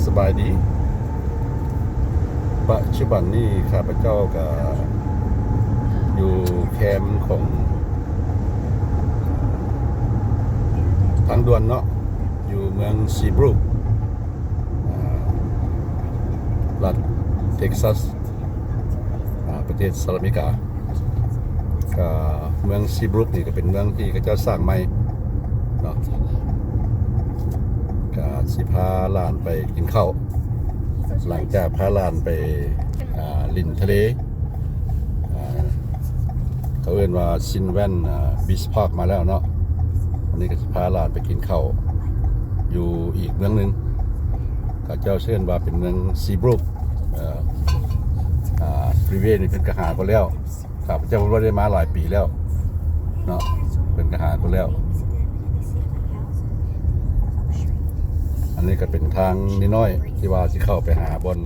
สบายดีปัจจุบันนี้ข้าพเจ้าก็อยู่แคมป์ของทางด่วนเนาะอยู่เมืองซีบรูครัฐเท็กซัสประเทศสหรัฐอเมริกาก็เมืองซีบรูคนี่ก็เป็นเมืองที่เขาเจ้าสร้างใหม่เนาะก็สิพาหลานไปกินข้าวหลังจากพาหลานไปลินทะเลเขาเรียกว่าซินแวนบีชพาร์คมาแล้วเนาะวันนี้ก็จะพาหลานไปกินข้าวอยู่อีกเมืองหนึ่งก็เจ้าเชิญว่าเป็นเมืองซีบรูคฟรีเวย์นี่เป็นกระหาก็แล้วครับเจ้าว่าได้มาหลายปีแล้วเนาะเป็นกระหาก็แล้วอันนี้ก็เป็นทางนิดน้อยที่ว่าที่เข้าไปหาบน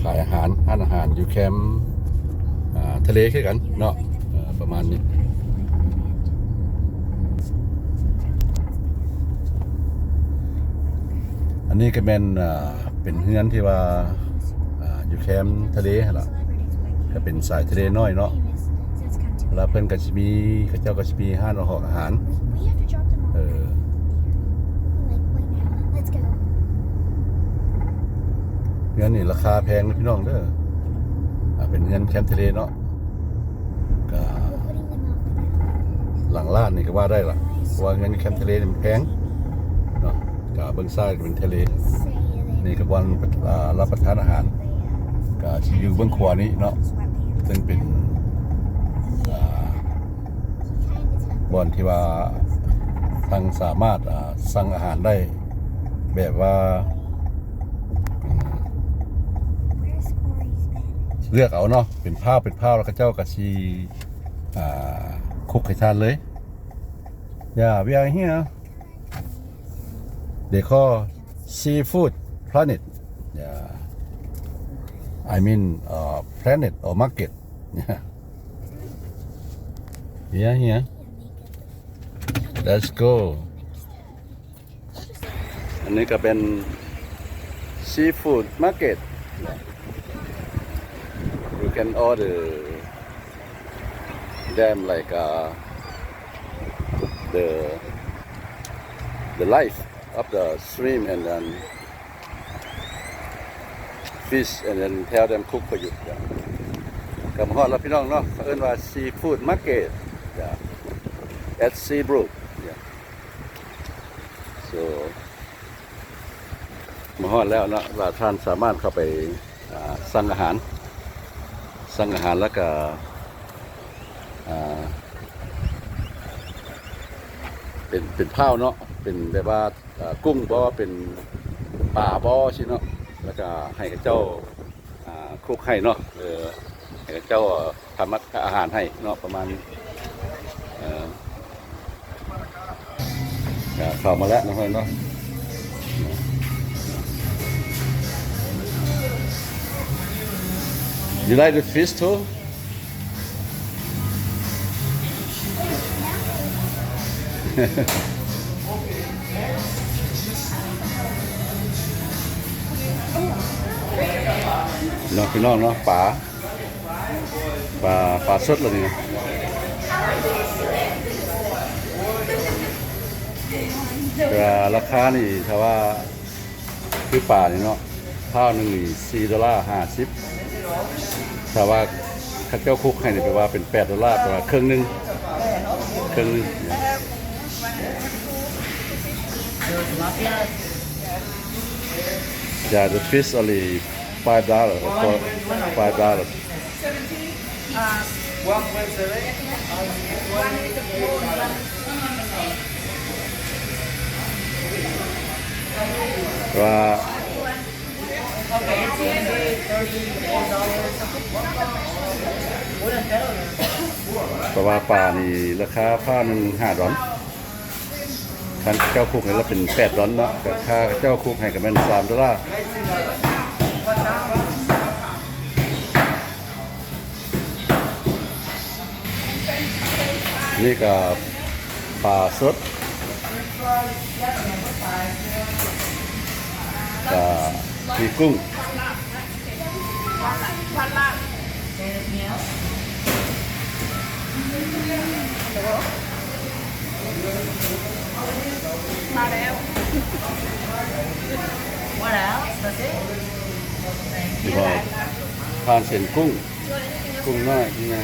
ขายอาหารร้านอาหารอยู่แคมป์ทะเลคือกันเนาะประมาณนี้อันนี้ก็เป็นเฮือนที่ว่าอยู่แคมป์ทะเลล่ะก็เป็นสายทะเลน้อยเนาะแล้วเพิ่นก็สิมีเขาเจ้าก็สิมีร้านอาหารเงินนี่ราคาแพงนะพี่น้องเด้อเป็นเงินแคมป์ทะเลเนาะก็หลังล้านนี่ก็ว่าได้ล่ะเพราะว่าเงินแคมป์ทะเลมันแพงเนาะก็เบื้องซ้ายก็เป็นทะเลนี่ก็วันรับประทานอาหารก็อยู่เบื้องขวานี้เนาะซึ่งเป็นบ่อนที่ว่าทางสามารถสั่งอาหารได้แบบว่าเลือกเอาเนาะเป็นผ้าแล้วก็เจ้ากะชีคุกไข่ทานเลยwe are here they call seafood planet I mean planet or market here let's go อันนี้ก็เป็น seafood market you can order them like the life of the stream and then fish and then tell them cook for you กับฮอดแล้วพี่น้องเนาะเขาเรียกว่า seafood market at Seabrook so มาฮอดแล้วเนาะว่าท่านสามารถเข้าไปสั่งอาหารแล้วก็เป็นข้าวเนาะเป็นแบบว่ากุ้งบ่เป็นปลาบ่ชิเนาะแล้วก็ให้กับเจ้าคลุกให้เนาะให้กับเจ้าทำอาหารให้เนาะประมาณนี้เข้ามาแล้วนะเพื่อนเนาะYou like the fish too? น้องพี่น้องเนาะปลาสดเลยนี่แต่ราคานี่ถ้าว่าคือปลานี่เนาะข้าวหนึ่งนี่$4.50ถ้าว่าข้าเจ้าคุกให้เนี่ยแปลว่าเป็น$8แปลว่าครึ่งนึงthe fish only $5 or $5 ว่าเพราะว่าปลานี่ราคาผ้าหนึ่ง$5คันเจ้าคุกให้เราเป็น$8เนาะแต่ค่าเจ้าคุกให้กับมัน$3นี่ก็ปลาสดก็ มีกุ้งมาแล้ว ที่พอทานเส้นกุ้งน้อยยังไง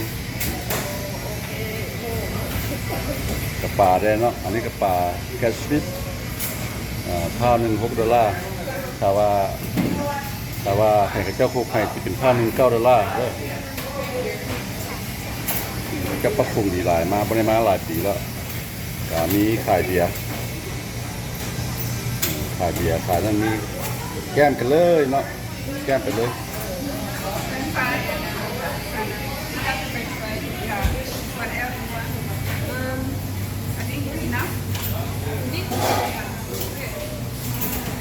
กับปลาได้เนาะอันนี้กับปลาแคชฟิชผ้าหนึ่ง$6ถ้าว่าให้กับเจ้าโคกไข่จะเป็นผ้าหนึ่ง$9ด้วยก็ปรับปรุงดีหลายมาบริมาหลายปีแล้วก็มีขายเบียร์ขายนั่นมีแก้มกันเลยเนาะแก้มกันเลย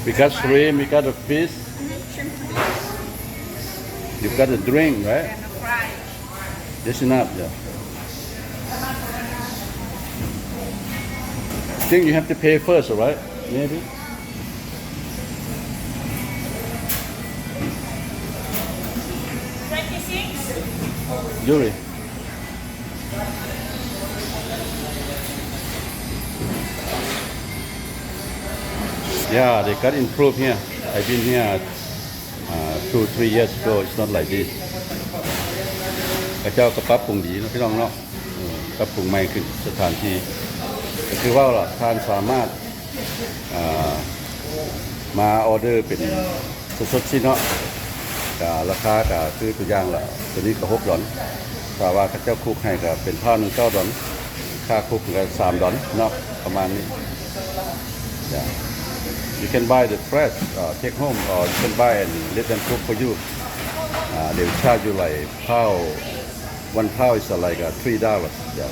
We got shrimp, we got the fish, you got the drink, right? That's enough, yeah. I think you have to pay first, alright? Maybe. Yuri. Yeah, they got improved here. I've been here 2-3 years ago. It's not like this. เจ้าก็ปรับปรุงดีนะพี่น้องเนาะปรับปรุงใหม่ขึ้นสถานที่ก็คือว่าล่ะท่านสามารถมาออเดอร์เป็นสดๆสิเนาะก็ราคาก็คือตัวอย่างละตัวนี้ก็$6แต่ว่าเจ้าคุกให้ก็เป็นผ้า1 $9ค่าคุกก็$3เนาะประมาณนี้ You can buy the fresh, take home, or you can buy and let them cook for you. They will charge you like pound. One pound is like $3. Yeah.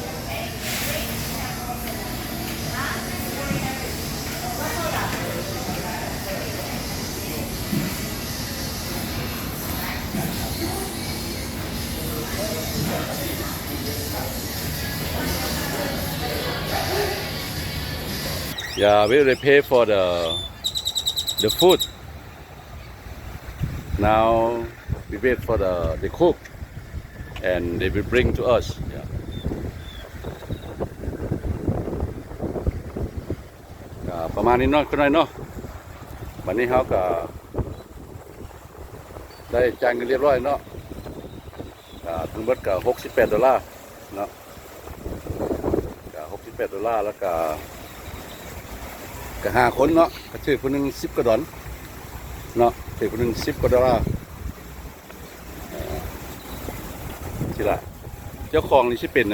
Yeah, we already pay for the food. Now we wait for the cook, and they will bring to us. Yeah. ประมาณนี้เนาะคุณนายเนาะวันนี้เขาก็ได้จ่ายเงินเรียบร้อยเนาะทั้งหมดก็$68เนาะก็$68แล้วก็5 คนเนาะก็ชื่อคนหนึ่ง$10เนาะชื่อคนหนึ่ง$10ทีละเจ้าของนี่ชื่อเป็น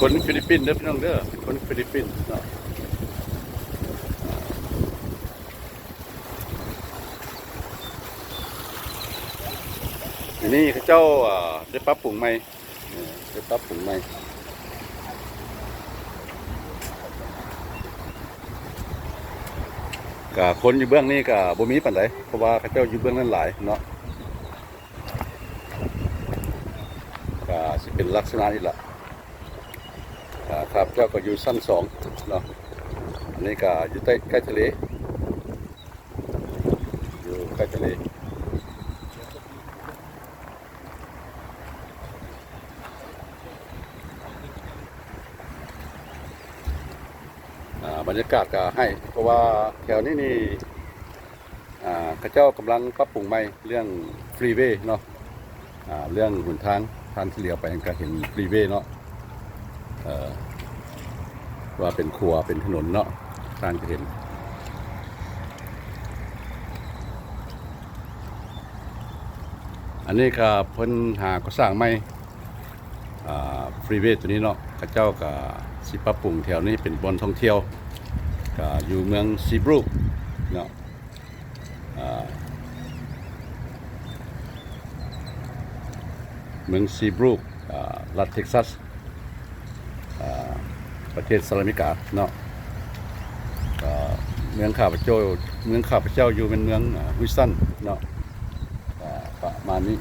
คนฟิลิปปินส์เด้อพี่น้องเด้อคนฟิลิปปินส์เนาะอันนี้เขาเจ้าได้ปรับปรุงใหม่ได้ปรับปรุงใหม่กับคนอยู่เบื้องนี้กับบ่มีปานใดเพราะว่าเขาเจ้าอยู่เบื้องนั้นหลายเนาะก็สิเป็นลักษณะนี้ล่ะครับเจ้าก็อยู่ชั้น2เนาะอันนี้ก็อยู่ใกล้ทะเลอยู่ใกล้ทะเลบรรยากาศก็ให้เพราะว่าแถวนี้นี่ข้าเจ้ากำลังปรับปรุงใหม่เรื่องฟรีเวย์เนาะเรื่องหนทางที่เลี้ยวไปก็เห็นฟรีเวย์เนาะว่าเป็นครัวเป็นถนนเนาะทางจะเห็นอันนี้ก็เพิ่นหาก็สร้างใหม่ฟรีเวย์ตัวนี้เนาะข้าเจ้าก็สิปรับปรุงแถวนี้เป็นบอนท่องเที่ยวก็อยู่เมืองซีบรูกเนาะเมืองซีบรูกรัฐเท็กซัสประเทศสหรัฐอเมริกาเนาะเมืองข้าพเจ้าอยู่เป็นเมืองฮุสตันเนาะประมาณนี้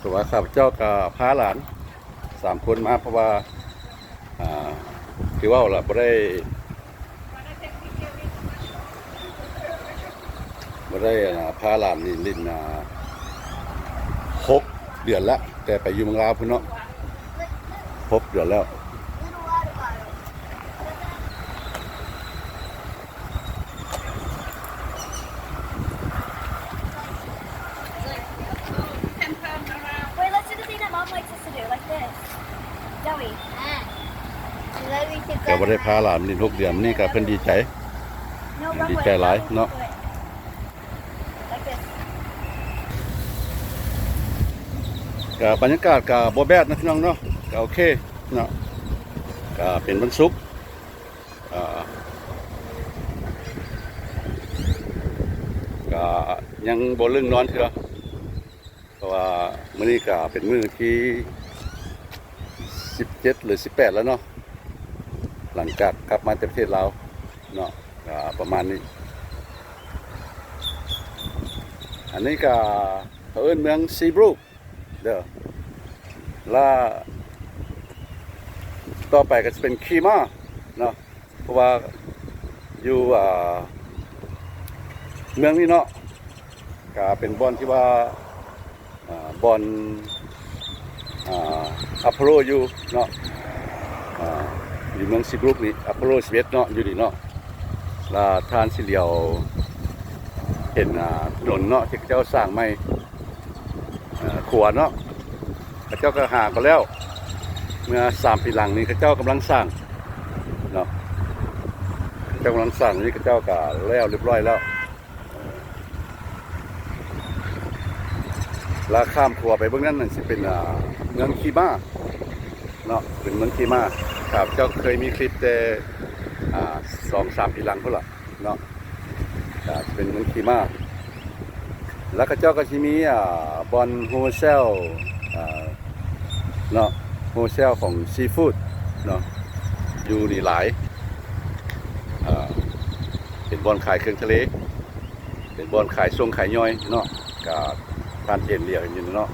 ตัวข้าพเจ้ากับพาหลาน3 คนมาเพราะว่า ที่ว่าล่ะบ่ได้พาหลานนี่ลิน6 เดือนแล้วแต่ไปอยู่เมืองลาวพุ่นเนาะ6 เดือนแล้ว Wait, let's do the thing that Mom likes us to do, like this. Joey. And then we could แต่บ่ได้พาหลานลิน6 เดือนนี่ก็เพิ่นดีใจ No, Đi run chạy with it. lại, Run nó. with it. Like this. ก็บรรยากาศก็บ่แบดนะพี่น้องเนาะก็โอเคเนาะก็เป็นวันศุกร์ก็ยังบ่ลึงนอนเถื่อเพราะว่ามื้อนี้ก็เป็นมื้อที่17หรือ18แล้วเนาะหลังจากกลับมาจากประเทศลาวเนาะก็ประมาณนี้อันนี้ก็เขาเอิ้นเมืองซีบรูกเด้อและต่อไปก็จะเป็นคีมาเนาะเพราะว่าอยู่เมืองนี้เนาะก็เป็นบอนที่ว่าบอนอัปโปโลอยู่เนาะอยู่เมืองซิบรุกนี่อัปโปโล11เนาะอยู่นี่เนาะแล้วทานสิเหลียวเห็นถนนเนาะที่เจ้าสร้างใหม่ขวเนาะพระเจ้าก็หาก็แล้วเมื่อ3 ปีหลังนี้พระเจ้ากำลังสร้างเนาะพระเจ้ากำลังสร้างนี่พระเจ้าก็แล้วเรียบร้อยแล้วแล้วข้ามขัวไปเบื้องนั้นนั่นสิเป็นเมืองคีมาเนาะเป็นเมืองคีมาครับเจ้าเคยมีคลิปแต่2-3 ปีหลังเท่าไหร่เนาะเป็นเมืองคีมาแล้วก็เจ้าก็จะมีบอนโฮเซลเนาะโฮเซลของซีฟู้ดเนาะอยู่นี่หลายเป็นบอนขายเครื่องทะเลเป็นบอนขายทรงขายย่อยเนาะก็ทานเย็นเรียกอยู่เนาะ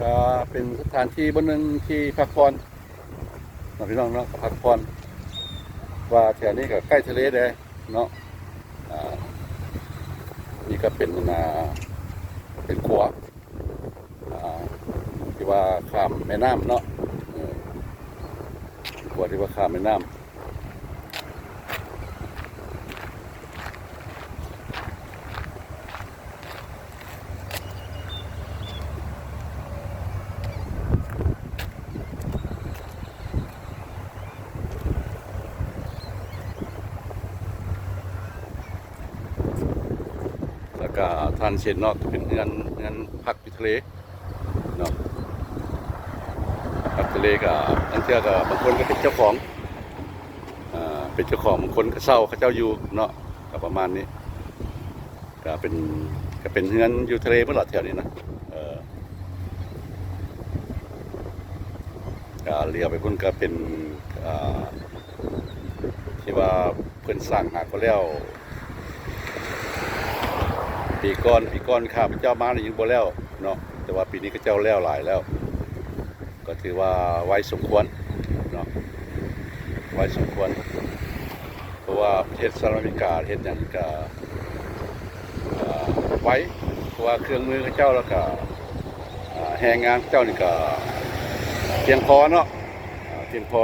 ก็เป็นสถานที่บนหนึ่งที่พักผ่อนพี่น้องเนาะพักผ่อนว่าแถวนี้ก็ใกล้ทะเลเลยเนาะนี่ก็เป็นขัวที่ว่าข้ามแม่น้ำเนาะขัวที่ว่าข้ามแม่น้ำแล้วก็ทานเช่นเนาะเป็นเงินพักที่ทะเลเนาะพักทะเลก็ตั้งแต่ก็บางคนก็เป็นเจ้าของบางคนก็เช่าเขาเจ้าอยู่เนาะก็ประมาณนี้ก็เป็นเงินอยู่ทะเลเมื่อหลอดแถวนี้นะก็เลี้ยวไปพุ่นก็เป็นที่ว่าเพิ่นสร้างหาก็แล้วปีก่อนข้าพเจ้ามาเนี่ยยังบ่แล้วเนาะแต่ว่าปีนี้ก็เจ้าแล้วหลายแล้วก็ถือว่าไว้สมควรเนาะไว้สมควรเพราะว่าประเทศสหรัฐอเมริกาเฮ็ดหยังก็ไว้เพราะว่าเครื่องมือของเจ้าแล้วก็แรงงานเจ้านี่ก็เพียงพอเนาะเพียงพอ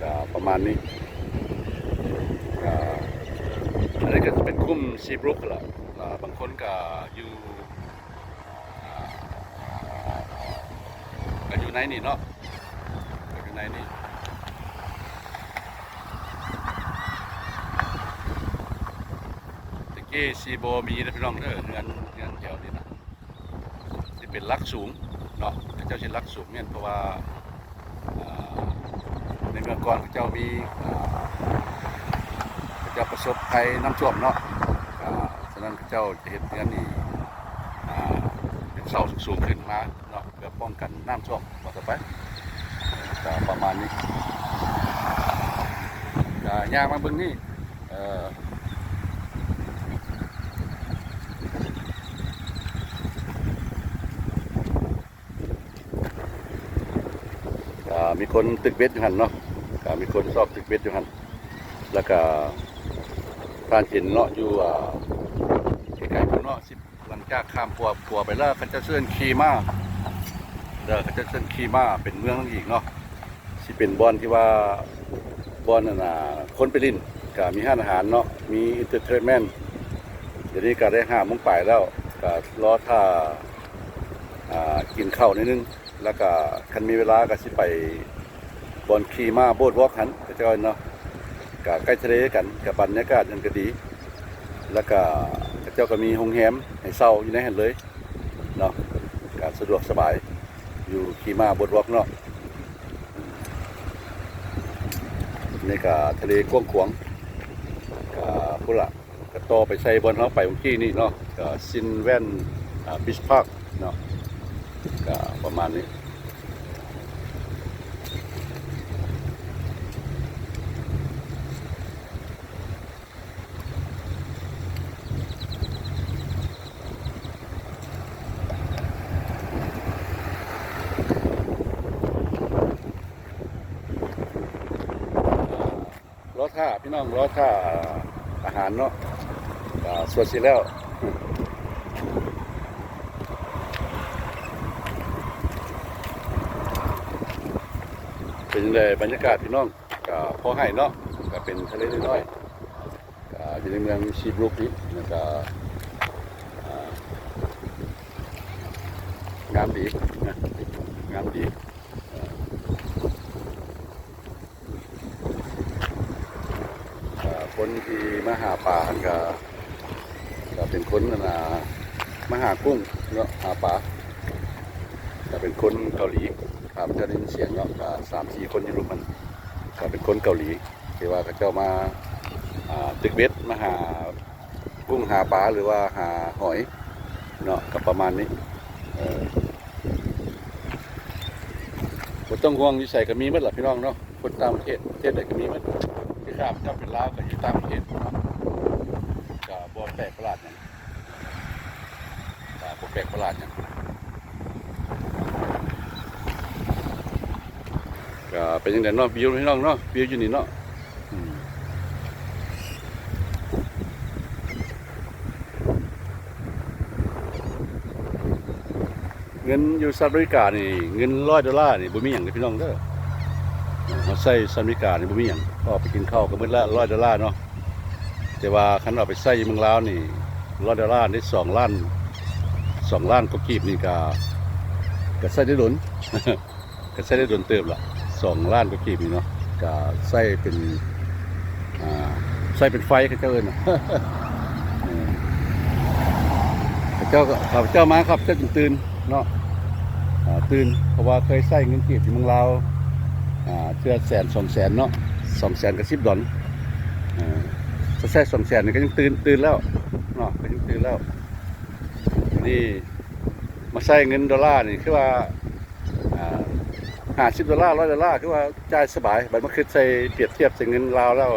ก็ประมาณนี้อันนี้ก็จะเป็นคุ้มซีบรุกละบางคนก็อยู่ในนี่เนาะอยู่ในนี่ตะกี้ซีโบมีนะพี่น้องเงินแถวนี้นะที่เป็นลักสูงเนาะเจ้าชินลักสูงเนี่ยเพราะว่าในเมื่อก่อนเจ้ามีจะประสบภัยน้ำท่วมเนาะฉะนั้นเจ้าจะเห็นเงินนี่เป็นเสาสูงขึ้นมาเนาะเพื่อป้องกันน้ำท่วมต่อไปประมาณนี้ย่างมาเบิ่งนี่ มีคนตึกเบ็ดอยู่หันเนาะก็มีคนซอกตึกเบ็ดอยู่หันแล้วก็การเห็นเนาะอยู่ใกล้ๆพุ่นเนาะสิหลังจากข้ามปัวไปแล้วเขาจะเชิญขี่ม้าเขาจะเชิญขี่ม้าเป็นเมืองอีกเนาะสิเป็นบอนที่ว่าบอนนั่นน่ะคนไปลิ้นก็มีห้านอาหารเนาะมีอินเตอร์เทนเมนต์เดี๋ยวนี้ก็ได้5 โมงปลายแล้วก็รอท่ากินข้าวนิดนึงแล้วก็คันมีเวลาก็สิไปบอนขี่ม้าโบดวอล์กหันก็จะเนาะก็ใกล้ทะเลกันกับบรรยากาศยังก็ดีแล้วก็เจ้าก็มีโรงแรมให้เช่าอยู่ในหันเลยเนาะการสะดวกสบายอยู่ขี่ม้าโบดวอล์กเนาะนี่ก็ทะเลกว้างขวางก็พุ่นละก็ต่อไปใส่บอนเขาไปเมื่อกี้นี่เนาะก็ซินแวนบิชพาร์คเนาะก็ประมาณนี้รอท่าพี่น้องรอท่าอาหารเนาะสวดสิแล้วเป็นยังไงบรรยากาศพี่น้องก็พอให้เนาะก็เป็นทะเลน้อยๆก็อยู่ในเมืองชีบรุกนี้แล้วก็งามดีนะงามดีคนที่มาหาปลาก็เป็นคนมาหากุ้งเนาะหาปลาก็เป็นคนเกาหลีครับจะได้ยินเสียงเนาะก็3-4 คนอยู่รวมมันก็เป็นคนเกาหลีที่ว่าเขาเจ้ามาตึกเบ็ดมาหากุ้งหาปลาหรือว่าหาหอยเนาะก็ประมาณนี้บ่ต้องห่วงอยู่ใส่ก็มีหมดล่ะพี่น้องเนาะคนตามประเทศใดก็มีหมดที่ข้าพเจ้าเป็นลาวก็อยู่ตามประเทศก็บ่แปลกประหลาดหยังก็บ่แปลกประหลาดหยังก็เป็นจังได๋เนาะวิวพี่น้องเนาะวิวอยู่นี่เนาะเงินอยู่สหรัฐอเมริกานี่เงิน$100นี่บ่มีหยังเลยพี่น้องเด้อมาใส่สหรัฐอเมริกานี่บ่มีหยังก็ไปกินข้าวก็มื้อละ$100เนาะแต่ว่าคันเอาไปใส่เมืองลาวนี่$100ได้2 ล้านก็กีบนี่ก็ใส่ได้ดน ก็ใส่ได้ดนเติบล่ะ2 ล้านก็กีบนี่เนาะก็ใส่เป็นไฟเขาเจ้าเอิ้นน่ะ ข้าพเจ้ามาครับเจ้าจึงตื่นเนาะตื่นเพราะว่าเคยใส่เงินกีบอยู่เมืองลาวเทื่อ100,000-200,000เนาะ200,000กับ$10ถ้าใส่200,000นี่ก็ยังตื่นแล้วเนาะก็ยังตื่นแล้วนี่มาใส่เงินดอลลาร์นี่คือว่า$50 $100คือว่าจ่ายสบายบัดมาคิดใส่เปรียบเทียบใส่เงินลาวแล้ว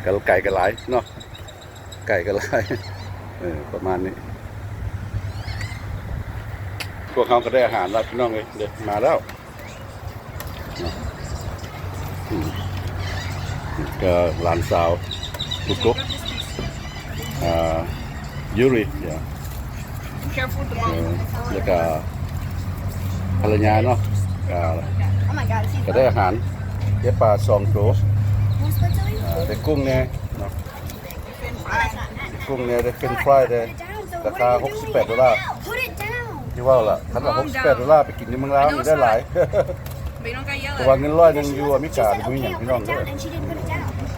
ก็ไก่ก็หลายเนาะไก่ก็หลายประมาณนี้พวกเขาก็ได้อาหารแล้วพี่น้องเลยเดี๋ยวมาแล้วก็หลานสาวบุกกยูริแล้วก็ภรรยาเนาะก็ได้อาหารได้ปลา2 ตัวได้กุ้งเนี่ยเนาะกุ้งเนี่ยได้เป็นฟรายได้ราคา$68ที่ว่าล่ะคันละ$68ไปกินในเมืองลาวนี่ได้หลายแต่ว่าเงิน100นึงอยู่อเมริกานี่บ่มีหยังพี่น้องเด้อ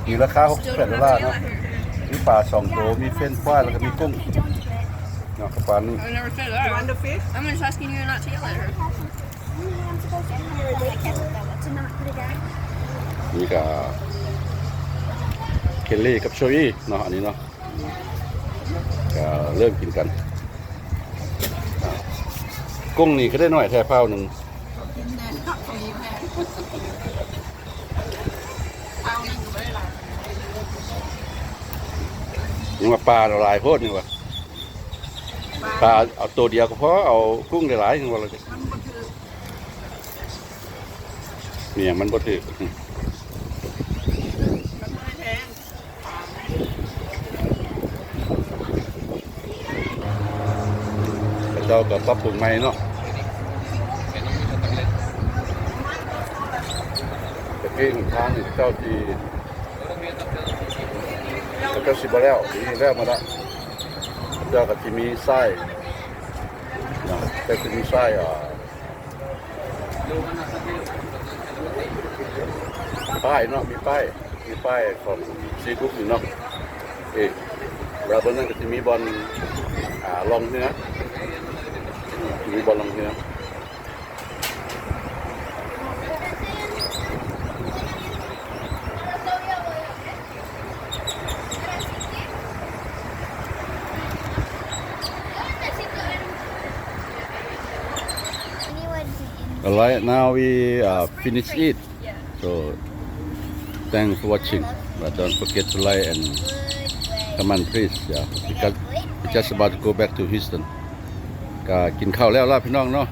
นี่ราคา$68เนาะมีปลา2 ตัวมีเฟรนช์ฟรายแล้วก็มีกุ้งเนาะกับปลานี่ I never said that. You want the fish? I'm just asking you not to yell at her. นี่ก็เคลลี่กับโชยี่เนาะอันนี้เนาะก็เริ่มกินกันกุ้งนี่ก็ได้หน่อยแท้เผาหนึ่งนี่ว่าปลาหลายโพดนี่ว่าปลาเอาตัวเดียวก็พอเอากุ้งหลายๆนี่ว่าเราจะ เมียงมันบ่ถือเจ้าก็ปรับปรุงใหม่เนาะแต่ที่หนทางนี่เจ้าที่เจ้าสิบ่แล้วนี่แล้วมาแล้วเจ้าก็ที่มีไส้เนาะแต่ที่มีไส้ป้ายเนาะมีป้ายของซีกรุ๊ปอยู่เนาะแล้วบนนั้นก็จะมีบอลลองเนื้อมีบอลลองเนื้อAlright, now we finish it. So thanks for watching. But don't forget to like and comment, please. Yeah, because we're just about to go back to Houston. ก็กินข้าวแล้วล่ะพี่น้องเนาะ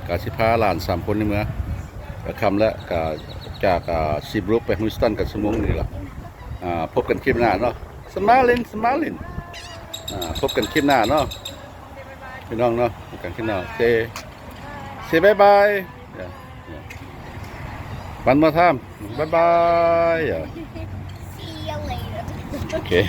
ก็สิพาหลาน3คนในเมืองก็ค่ำแล้วก็จากซีบรูปไปฮิวสตันกับชั่วโมงนึงล่ะพบกันคลิปหน้าเนาะสมาลินพบกันคลิปหน้าเนาะพี่น้องเนาะพบกันคลิปหน้าSay bye bye. Yeah. One more time. Bye bye. Yeah. See you later. Okay.